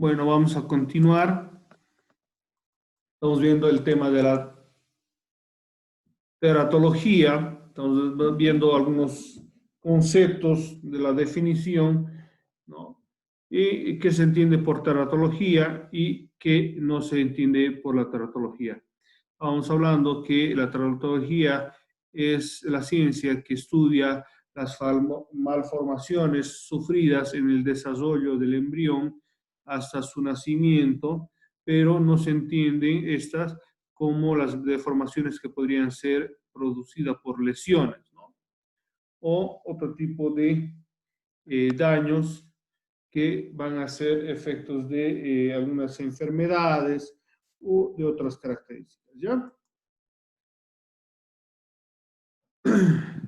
Bueno, vamos a continuar. Estamos viendo el tema de la teratología. Estamos viendo algunos conceptos de la definición, ¿no? Y qué se entiende por teratología y qué no se entiende por la teratología. Vamos hablando que la teratología es la ciencia que estudia las malformaciones sufridas en el desarrollo del embrión hasta su nacimiento, pero no se entienden estas como las deformaciones que podrían ser producidas por lesiones, ¿no? O otro tipo de daños que van a ser efectos de algunas enfermedades o de otras características, ¿ya?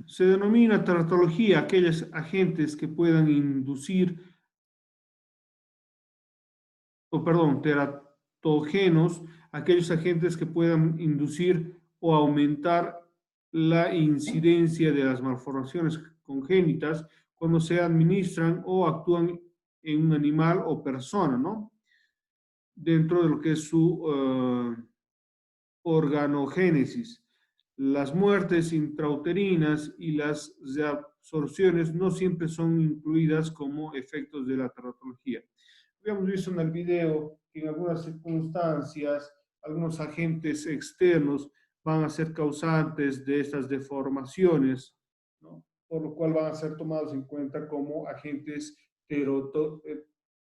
Se denomina teratología aquellos agentes que puedan inducir, o perdón, teratógenos, aquellos agentes que puedan inducir o aumentar la incidencia de las malformaciones congénitas cuando se administran o actúan en un animal o persona, ¿no? Dentro de lo que es su organogénesis. Las muertes intrauterinas y las reabsorciones no siempre son incluidas como efectos de la teratología. Habíamos visto en el video que en algunas circunstancias algunos agentes externos van a ser causantes de estas deformaciones, ¿no? Por lo cual van a ser tomados en cuenta como agentes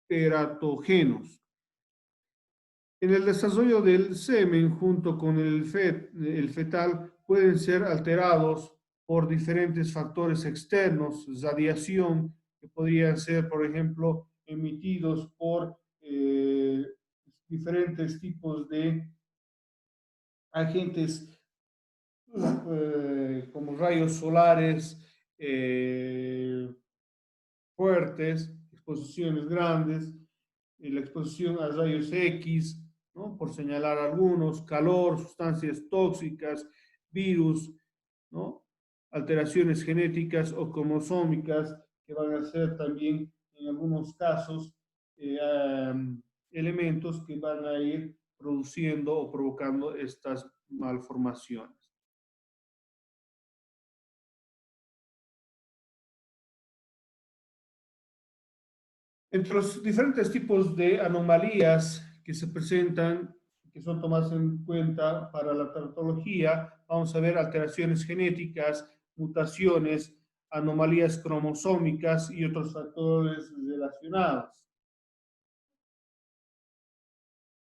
teratógenos. En el desarrollo del semen junto con el fetal pueden ser alterados por diferentes factores externos, radiación, que podrían ser, por ejemplo, emitidos por diferentes tipos de agentes como rayos solares fuertes, exposiciones grandes, la exposición a rayos X, ¿no? Por señalar algunos, calor, sustancias tóxicas, virus, ¿no? Alteraciones genéticas o cromosómicas que van a ser también en algunos casos elementos que van a ir produciendo o provocando estas malformaciones. Entre los diferentes tipos de anomalías que se presentan, que son tomadas en cuenta para la teratología, vamos a ver alteraciones genéticas, mutaciones, anomalías cromosómicas y otros factores relacionados.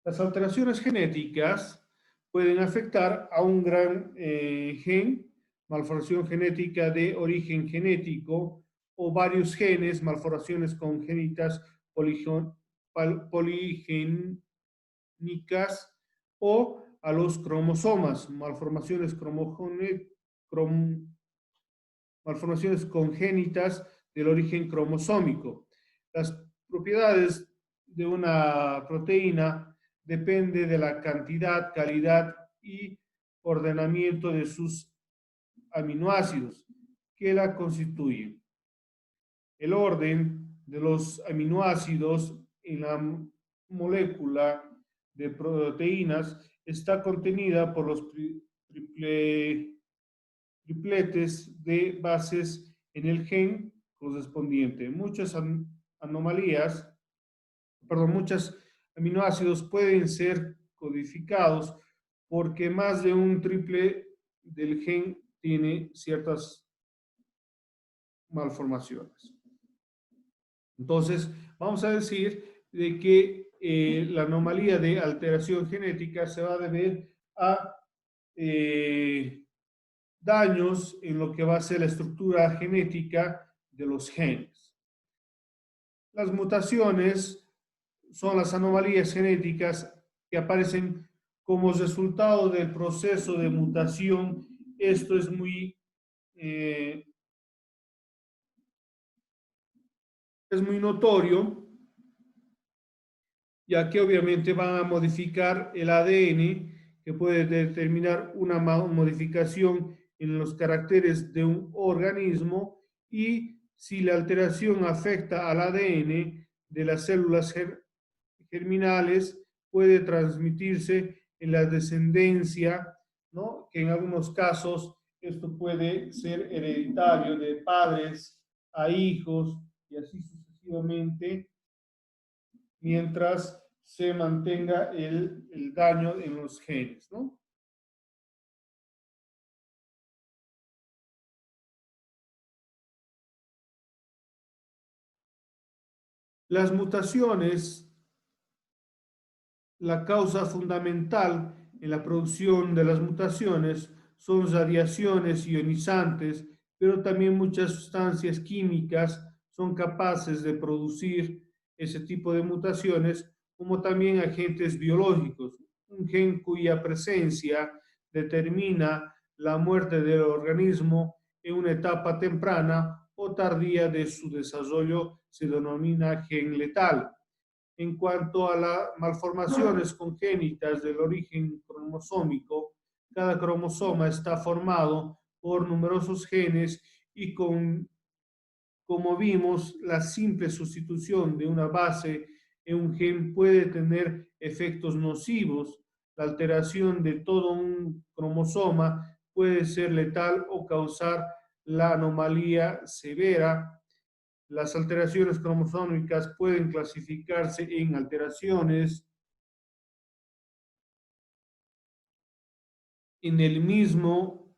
Las alteraciones genéticas pueden afectar a un gran gen, malformación genética de origen genético, o varios genes, malformaciones congénitas poligénicas, o a los cromosomas, malformaciones congénitas del origen cromosómico. Las propiedades de una proteína depende de la cantidad, calidad y ordenamiento de sus aminoácidos que la constituyen. El orden de los aminoácidos en la molécula de proteínas está contenida por los tripletes de bases en el gen correspondiente. Muchas anomalías, perdón, muchos aminoácidos pueden ser codificados porque más de un triple del gen tiene ciertas malformaciones. Entonces, vamos a decir de que la anomalía de alteración genética se va a deber a daños en lo que va a ser la estructura genética de los genes. Las mutaciones son las anomalías genéticas que aparecen como resultado del proceso de mutación. Esto es muy notorio, ya que obviamente van a modificar el ADN, que puede determinar una modificación en los caracteres de un organismo, y si la alteración afecta al ADN de las células germinales puede transmitirse en la descendencia, ¿no? Que en algunos casos esto puede ser hereditario de padres a hijos y así sucesivamente, mientras se mantenga el daño en los genes, ¿no? Las mutaciones, la causa fundamental en la producción de las mutaciones son radiaciones ionizantes, pero también muchas sustancias químicas son capaces de producir ese tipo de mutaciones, como también agentes biológicos. Un gen cuya presencia determina la muerte del organismo en una etapa temprana o tardía de su desarrollo se denomina gen letal. En cuanto a las malformaciones congénitas del origen cromosómico, cada cromosoma está formado por numerosos genes y como vimos, la simple sustitución de una base en un gen puede tener efectos nocivos. La alteración de todo un cromosoma puede ser letal o causar la anomalía severa. Las alteraciones cromosómicas pueden clasificarse en alteraciones en el mismo,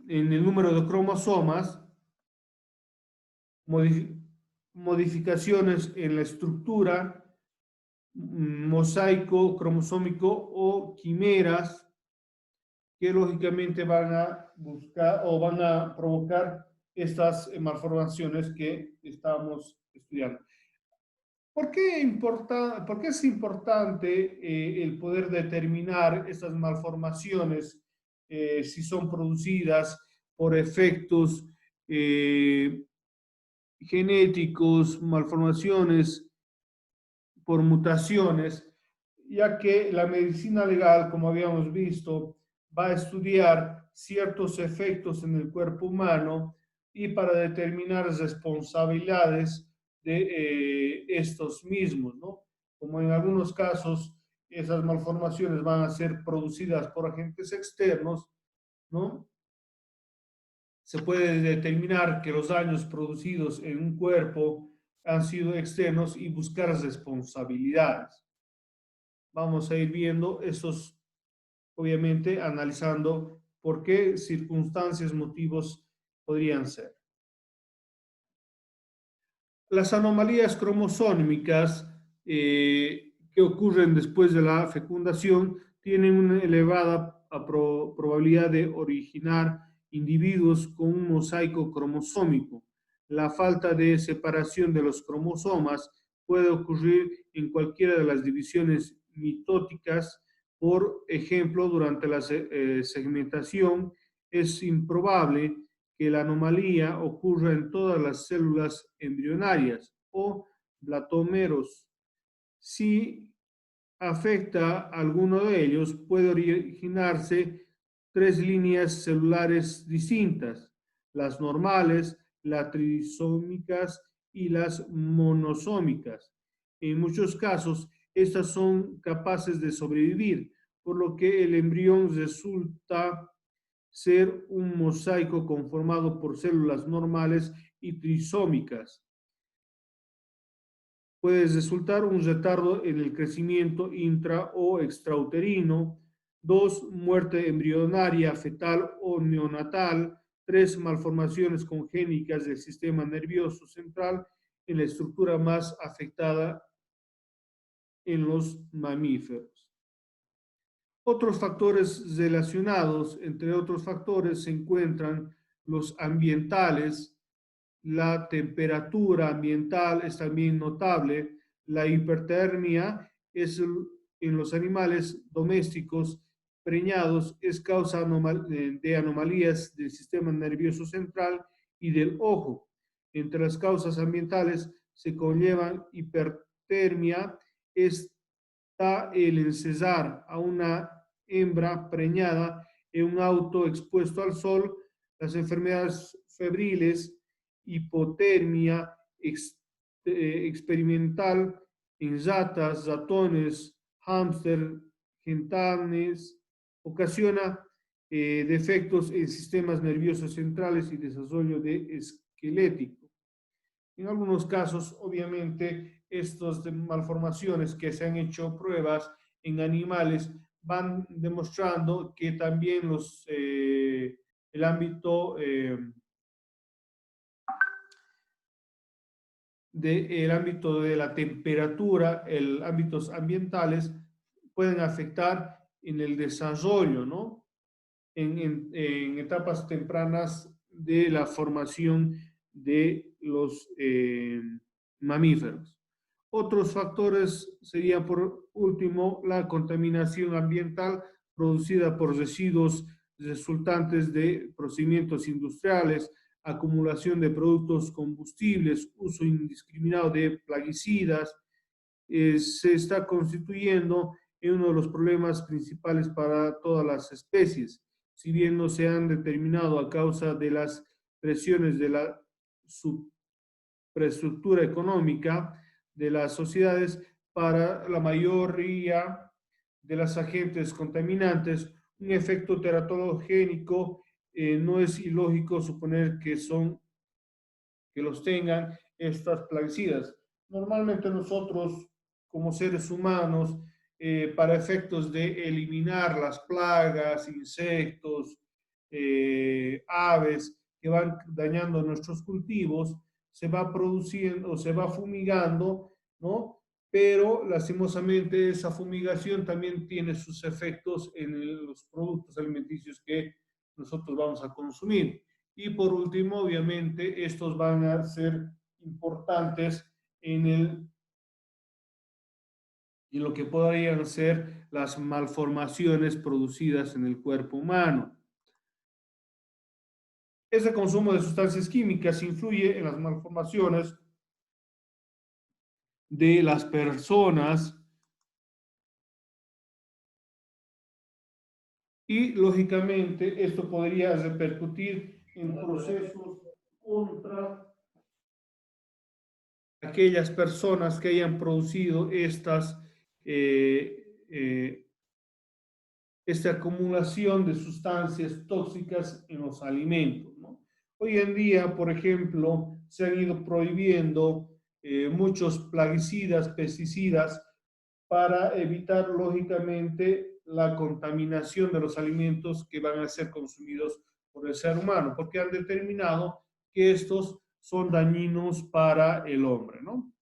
en el número de cromosomas, modificaciones en la estructura, mosaico cromosómico o quimeras que lógicamente van a buscar o van a provocar estas malformaciones que estamos estudiando. ¿Por qué es importante el poder determinar estas malformaciones si son producidas por efectos genéticos, malformaciones por mutaciones? Ya que la medicina legal, como habíamos visto, va a estudiar ciertos efectos en el cuerpo humano y para determinar responsabilidades de estos mismos, ¿no? Como en algunos casos esas malformaciones van a ser producidas por agentes externos, ¿no? Se puede determinar que los daños producidos en un cuerpo han sido externos y buscar responsabilidades. Vamos a ir viendo esos, obviamente, analizando por qué circunstancias, motivos podrían ser. Las anomalías cromosómicas que ocurren después de la fecundación tienen una elevada probabilidad de originar individuos con un mosaico cromosómico. La falta de separación de los cromosomas puede ocurrir en cualquiera de las divisiones mitóticas. Por ejemplo, durante la segmentación es improbable que la anomalía ocurra en todas las células embrionarias o blatómeros. Si afecta a alguno de ellos, puede originarse tres líneas celulares distintas: las normales, las trisómicas y las monosómicas. En muchos casos, estas son capaces de sobrevivir, por lo que el embrión resulta ser un mosaico conformado por células normales y trisómicas. Puede resultar un retardo en el crecimiento intra o extrauterino. 2, muerte embrionaria, fetal o neonatal. 3, malformaciones congénitas del sistema nervioso central en la estructura más afectada en los mamíferos. Otros factores relacionados, entre otros factores, se encuentran los ambientales. La temperatura ambiental es también notable. La hipertermia es en los animales domésticos preñados es causa de anomalías del sistema nervioso central y del ojo. Entre las causas ambientales se conllevan hipertermia, está el encesar a una hembra preñada en un auto expuesto al sol, las enfermedades febriles, hipotermia experimental en ratas, ratones, hámster, gentanes, ocasiona defectos en sistemas nerviosos centrales y desarrollo de esquelético. En algunos casos, obviamente, estas malformaciones que se han hecho pruebas en animales van demostrando que también el ámbito el ámbito de la temperatura, el ámbitos ambientales pueden afectar en el desarrollo, ¿no? En etapas tempranas de la formación de los mamíferos. Otros factores serían, por último, la contaminación ambiental producida por residuos resultantes de procedimientos industriales, acumulación de productos combustibles, uso indiscriminado de plaguicidas, se está constituyendo en uno de los problemas principales para todas las especies. Si bien no se han determinado a causa de las presiones de la superestructura económica de las sociedades, para la mayoría de los agentes contaminantes, un efecto teratogénico no es ilógico suponer que los tengan estas plaguicidas. Normalmente nosotros, como seres humanos, para efectos de eliminar las plagas, insectos, aves que van dañando nuestros cultivos, se va produciendo o se va fumigando, ¿no? Pero lastimosamente esa fumigación también tiene sus efectos en los productos alimenticios que nosotros vamos a consumir. Y por último, obviamente, estos van a ser importantes en lo que podrían ser las malformaciones producidas en el cuerpo humano. Ese consumo de sustancias químicas influye en las malformaciones de las personas y, lógicamente, esto podría repercutir en procesos contra aquellas personas que hayan producido esta acumulación de sustancias tóxicas en los alimentos, ¿no? Hoy en día, por ejemplo, se han ido prohibiendo muchos plaguicidas, pesticidas, para evitar, lógicamente, la contaminación de los alimentos que van a ser consumidos por el ser humano, porque han determinado que estos son dañinos para el hombre, ¿no?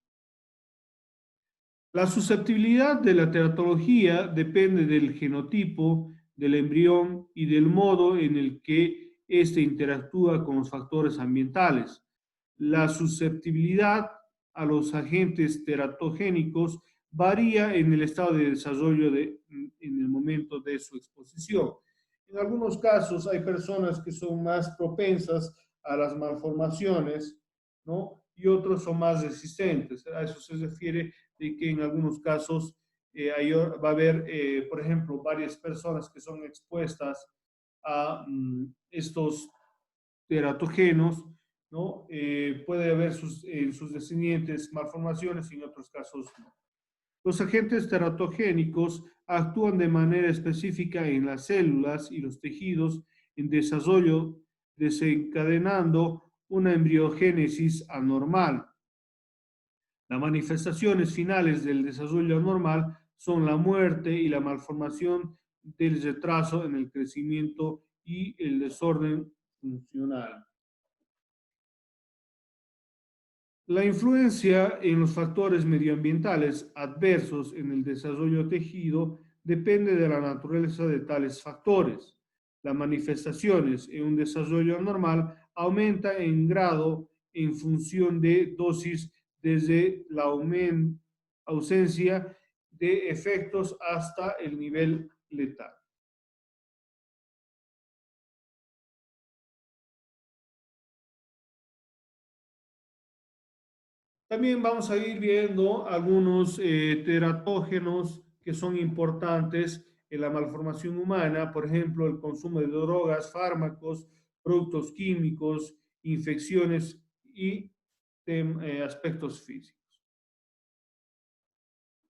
La susceptibilidad de la teratología depende del genotipo del embrión y del modo en el que éste interactúa con los factores ambientales. La susceptibilidad a los agentes teratogénicos varía en el estado de desarrollo en el momento de su exposición. En algunos casos hay personas que son más propensas a las malformaciones, ¿no? Y otros son más resistentes. A eso se refiere de que en algunos casos va a haber, por ejemplo, varias personas que son expuestas a estos teratógenos, ¿no? Puede haber en sus descendientes malformaciones y en otros casos no. Los agentes teratogénicos actúan de manera específica en las células y los tejidos en desarrollo, desencadenando una embriogénesis anormal. Las manifestaciones finales del desarrollo anormal son la muerte y la malformación del retraso en el crecimiento y el desorden funcional. La influencia en los factores medioambientales adversos en el desarrollo tejido depende de la naturaleza de tales factores. Las manifestaciones en un desarrollo anormal aumentan en grado en función de dosis desde la ausencia de efectos hasta el nivel letal. También vamos a ir viendo algunos teratógenos que son importantes en la malformación humana, por ejemplo, el consumo de drogas, fármacos, productos químicos, infecciones y aspectos físicos.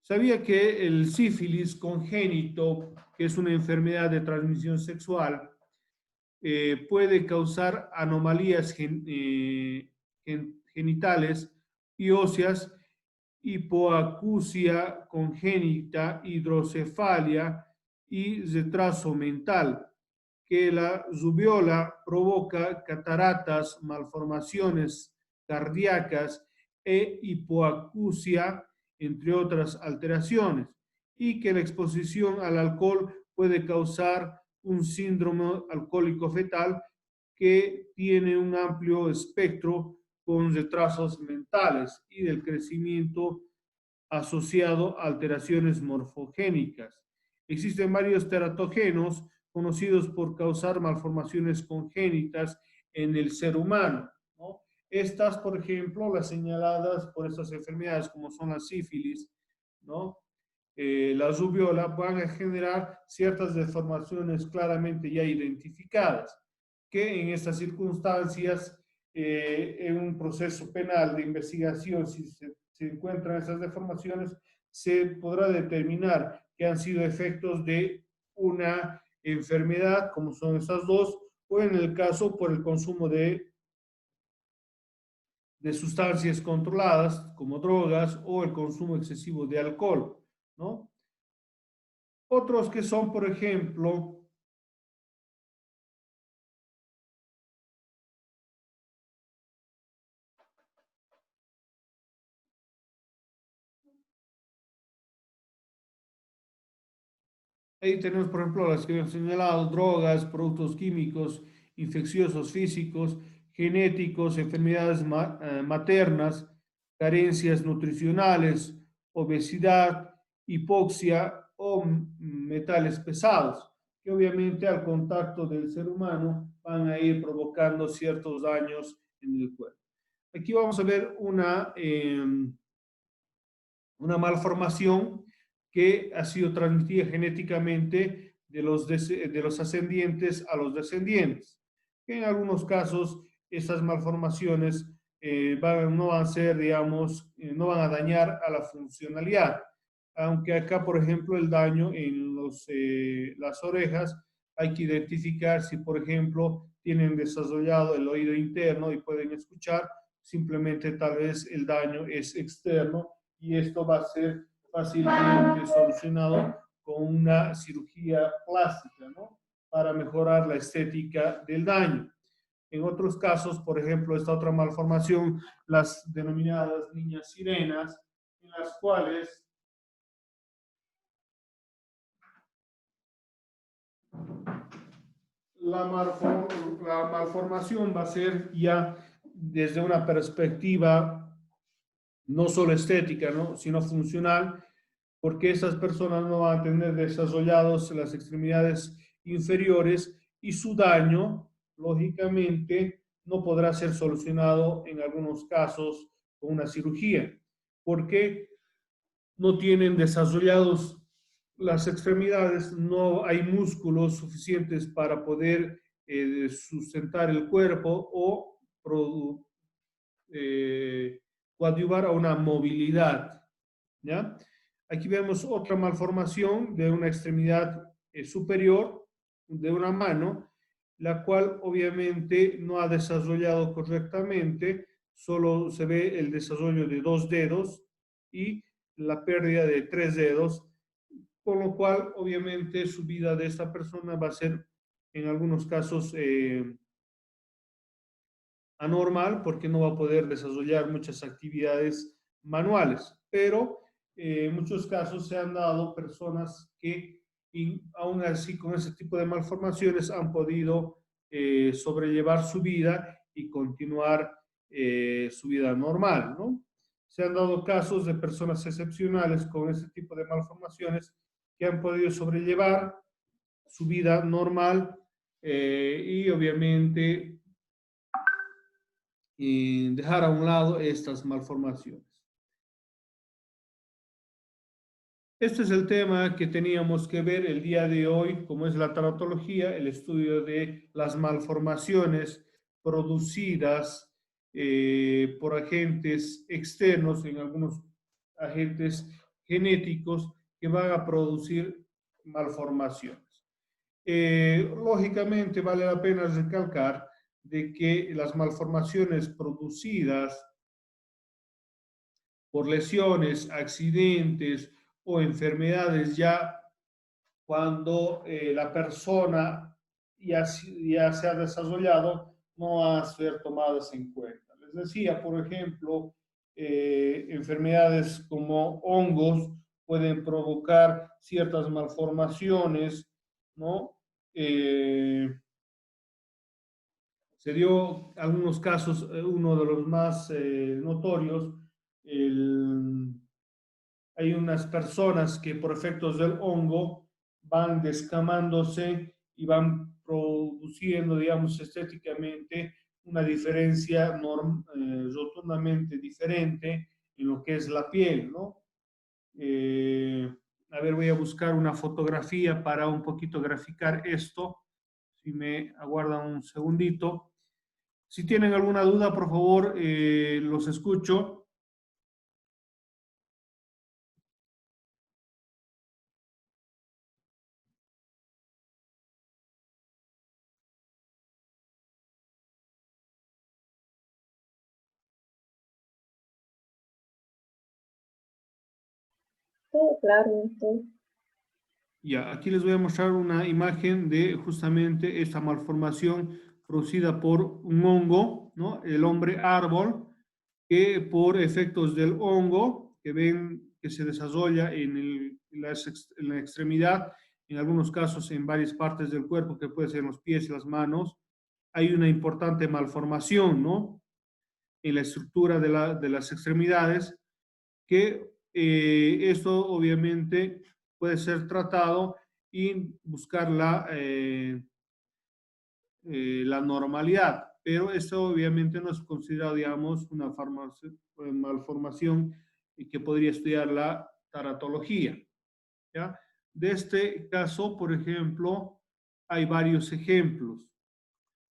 ¿Sabía que el sífilis congénito, que es una enfermedad de transmisión sexual, puede causar anomalías genitales y óseas, hipoacusia congénita, hidrocefalia y retraso mental? Que la rubiola provoca cataratas, malformaciones cardíacas e hipoacusia, entre otras alteraciones, y que la exposición al alcohol puede causar un síndrome alcohólico fetal que tiene un amplio espectro con retrasos mentales y del crecimiento asociado a alteraciones morfogénicas. Existen varios teratógenos conocidos por causar malformaciones congénitas en el ser humano, ¿no? Estas, por ejemplo, las señaladas por estas enfermedades, como son la sífilis, ¿no? La rubiola, van a generar ciertas deformaciones claramente ya identificadas, que en estas circunstancias, en un proceso penal de investigación, si se encuentran esas deformaciones, se podrá determinar que han sido efectos de una enfermedad, como son estas dos, o en el caso por el consumo de sustancias controladas, como drogas, o el consumo excesivo de alcohol, ¿no? Otros que son, por ejemplo, ahí tenemos, por ejemplo, las que hemos señalado: drogas, productos químicos, infecciosos físicos, genéticos, enfermedades maternas, carencias nutricionales, obesidad, hipoxia o metales pesados, que obviamente al contacto del ser humano van a ir provocando ciertos daños en el cuerpo. Aquí vamos a ver una malformación que ha sido transmitida genéticamente de los ascendientes a los descendientes. En algunos casos, estas malformaciones no van a ser, digamos, no van a dañar a la funcionalidad. Aunque acá, por ejemplo, el daño en las orejas, hay que identificar si, por ejemplo, tienen desarrollado el oído interno y pueden escuchar, simplemente tal vez el daño es externo, y esto va a ser fácilmente solucionado con una cirugía plástica, ¿no? Para mejorar la estética del daño. En otros casos, por ejemplo, esta otra malformación, las denominadas niñas sirenas, en las cuales la malformación va a ser ya desde una perspectiva no solo estética, ¿no?, sino funcional, porque esas personas no van a tener desarrollados las extremidades inferiores, y su daño, lógicamente, no podrá ser solucionado en algunos casos con una cirugía, porque no tienen desarrollados las extremidades, no hay músculos suficientes para poder sustentar el cuerpo o coadyuvar a una movilidad, ¿ya? Aquí vemos otra malformación de una extremidad superior de una mano, la cual obviamente no ha desarrollado correctamente, solo se ve el desarrollo de 2 dedos y la pérdida de 3 dedos, con lo cual obviamente su vida de esta persona va a ser en algunos casos anormal, porque no va a poder desarrollar muchas actividades manuales. Pero en muchos casos se han dado personas que, aún así, con ese tipo de malformaciones, han podido sobrellevar su vida y continuar su vida normal, ¿no? Se han dado casos de personas excepcionales con ese tipo de malformaciones que han podido sobrellevar su vida normal, y obviamente y dejar a un lado estas malformaciones. Este es el tema que teníamos que ver el día de hoy, como es la tanatología, el estudio de las malformaciones producidas por agentes externos, en algunos agentes genéticos que van a producir malformaciones. Lógicamente, vale la pena recalcar de que las malformaciones producidas por lesiones, accidentes o enfermedades ya cuando la persona ya se ha desarrollado, no van a ser tomadas en cuenta. Les decía, por ejemplo, enfermedades como hongos pueden provocar ciertas malformaciones, ¿no? Se dio algunos casos, uno de los más notorios, el, hay unas personas que por efectos del hongo van descamándose y van produciendo, digamos, estéticamente una diferencia rotundamente diferente en lo que es la piel, ¿no? Eh, a ver, voy a buscar una fotografía para un poquito graficar esto. Si me aguardan un segundito. Si tienen alguna duda, por favor, los escucho. Todo claro, todo. Ya, aquí les voy a mostrar una imagen de justamente esta malformación producida por un hongo, ¿no? El hombre árbol, que por efectos del hongo, que ven que se desarrolla en la extremidad, en algunos casos en varias partes del cuerpo, que puede ser en los pies y las manos, hay una importante malformación, ¿no? En la estructura de las extremidades, que esto obviamente puede ser tratado y buscar la normalidad, pero esto obviamente no es considerado, digamos, una malformación y que podría estudiar la taratología, ¿ya? De este caso, por ejemplo, hay varios ejemplos,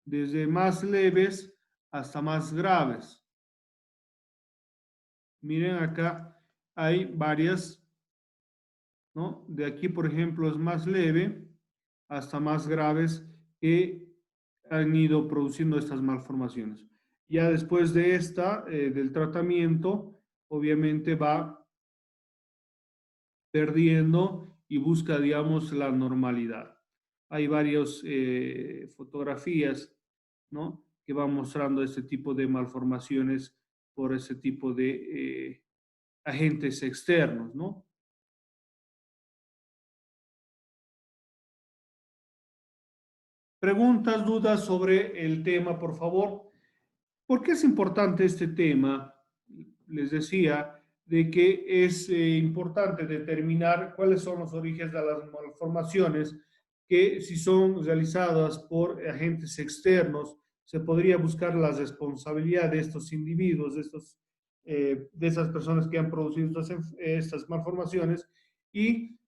desde más leves hasta más graves. Miren acá, hay varias, ¿no? De aquí, por ejemplo, es más leve hasta más graves que han ido produciendo estas malformaciones. Ya después de del tratamiento, obviamente va perdiendo y busca, digamos, la normalidad. Hay varias fotografías, ¿no? Que van mostrando este tipo de malformaciones por ese tipo de agentes externos, ¿no? Preguntas, dudas sobre el tema, por favor. ¿Por qué es importante este tema? Les decía de que es importante determinar cuáles son los orígenes de las malformaciones, que si son realizadas por agentes externos, se podría buscar la responsabilidad de estos individuos, de esas personas que han producido estas malformaciones y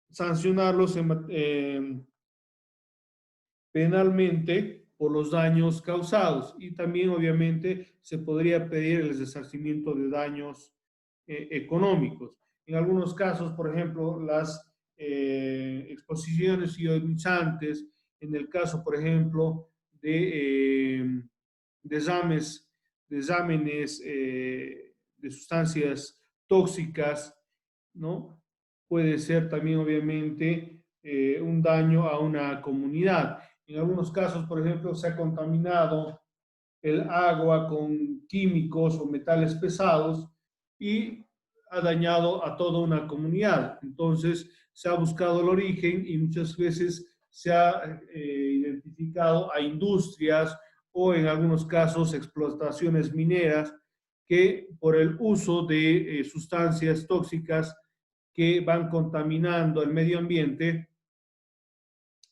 sancionarlos penalmente por los daños causados y también obviamente se podría pedir el resarcimiento de daños económicos. En algunos casos, por ejemplo, las exposiciones ionizantes, en el caso, por ejemplo, de desámenes, desámenes de sustancias tóxicas, ¿no? Puede ser también, obviamente, un daño a una comunidad. En algunos casos, por ejemplo, se ha contaminado el agua con químicos o metales pesados y ha dañado a toda una comunidad. Entonces, se ha buscado el origen y muchas veces se ha identificado a industrias o en algunos casos explotaciones mineras que por el uso de sustancias tóxicas que van contaminando el medio ambiente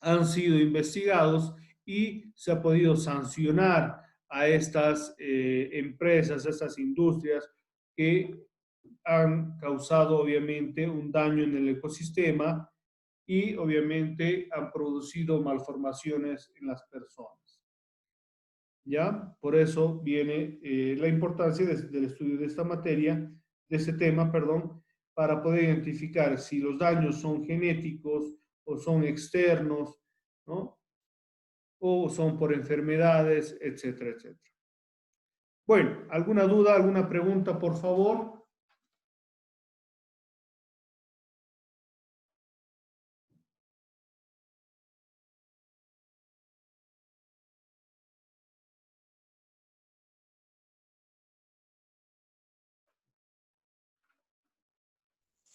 han sido investigados y se ha podido sancionar a estas empresas, a estas industrias que han causado obviamente un daño en el ecosistema y obviamente han producido malformaciones en las personas. ¿Ya? Por eso viene la importancia del estudio de esta materia, de este tema, perdón, para poder identificar si los daños son genéticos o son externos, ¿no? O son por enfermedades, etcétera, etcétera. Bueno, ¿alguna duda, alguna pregunta, por favor?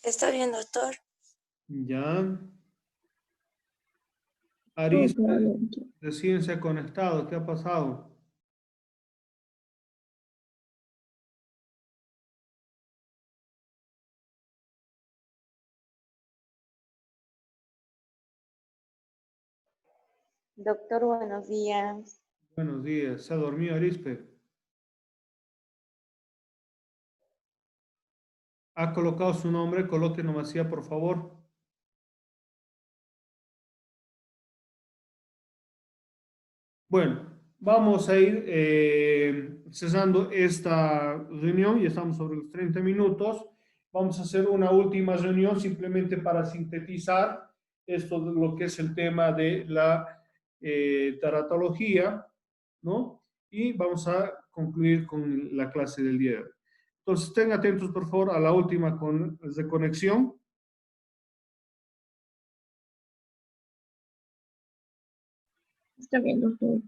Está bien, doctor. Ya. Aris, recién se ha conectado. ¿Qué ha pasado? Doctor, buenos días. Buenos días. ¿Se ha dormido Arispe? ¿Ha colocado su nombre? Coloque nomás ya, por favor. Bueno, vamos a ir cesando esta reunión. Ya estamos sobre los 30 minutos. Vamos a hacer una última reunión simplemente para sintetizar esto de lo que es el tema de la teratología, ¿no? Y vamos a concluir con la clase del día de hoy. Entonces, estén atentos, por favor, a la última reconexión. Está bien, doctor.